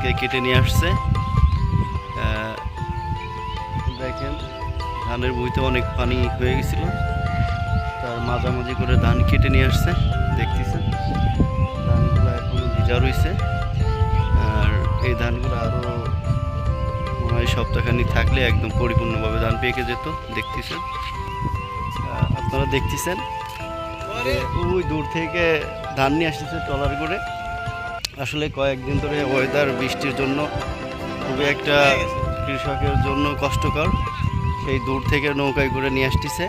আজকে কেটে নিয়ে আসছে। দেখেন ধানের বইতে অনেক পানি হয়ে গেছিল, তার মাঝামাঝি করে ধান কেটে নিয়ে আসছে। দেখতেছেন ধানগুলো এখনো ভিজা রয়েছে, আর এই ধানগুলো আরও মনে হয় সপ্তাহখানি থাকলে একদম পরিপূর্ণভাবে ধান পেকে যেত। দেখতেছেন আপনারা দেখতেছেন ওই দূর থেকে ধান নিয়ে আসতেছে ট্রলার করে। আসলে কয়েকদিন ধরে ওয়েদার বৃষ্টির জন্য খুবই একটা কৃষকের জন্য কষ্টকর। সেই দূর থেকে নৌকায় করে নিয়ে আসতেছে,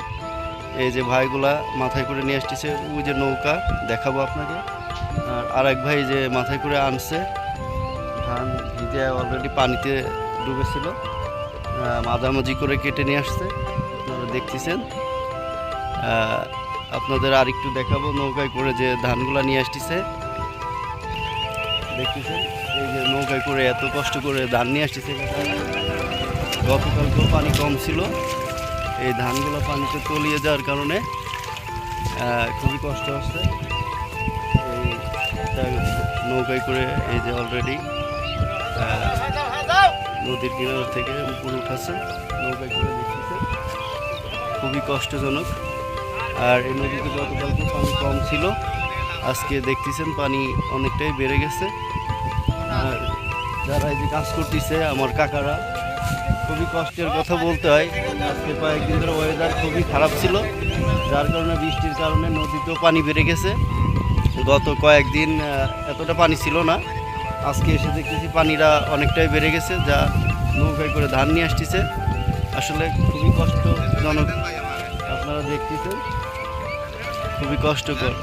এই যে ভাইগুলা মাথায় করে নিয়ে আসতেছে, ওই যে নৌকা দেখাবো আপনাকে। আর এক ভাই যে মাথায় করে আনছে ধান ভিজে অলরেডি পানিতে ডুবেছিল, মাঝামাঝি করে কেটে নিয়ে আসছে। আপনারা দেখতেছেন, আপনাদের আর একটু দেখাবো নৌকায় করে যে ধানগুলা নিয়ে আসতেছে। দেখতেছেন এই যে নৌকায় করে এত কষ্ট করে ধান নিয়ে আসতেছে। গতকালকেও পানি কম ছিল, এই ধানগুলো পানিতে তলিয়ে যাওয়ার কারণে খুবই কষ্ট হচ্ছে। এই নৌকায় করে এই যে অলরেডি নদীর কিনার থেকে উপরে উঠাচ্ছে নৌকায় করে। দেখতেছে খুবই কষ্টজনক। আর এই নদীতে গতকালকে পানি কম ছিল, আজকে দেখতেছেন পানি অনেকটাই বেড়ে গেছে। আর যারা এই যে কাজ করতেছে আমার কাকারা, খুবই কষ্টের কথা বলতে হয়। আজকে কয়েকদিন ধরে ওয়েদার খুবই খারাপ ছিল, যার কারণে বৃষ্টির কারণে নদীতেও পানি বেড়ে গেছে। গত কয়েকদিন এতটা পানি ছিল না, আজকে এসে দেখতেছি পানিটা অনেকটাই বেড়ে গেছে, যা নৌকায় করে ধান নিয়ে আসতেছে। আসলে খুবই কষ্টজনক, আপনারা দেখতেছেন খুবই কষ্টকর।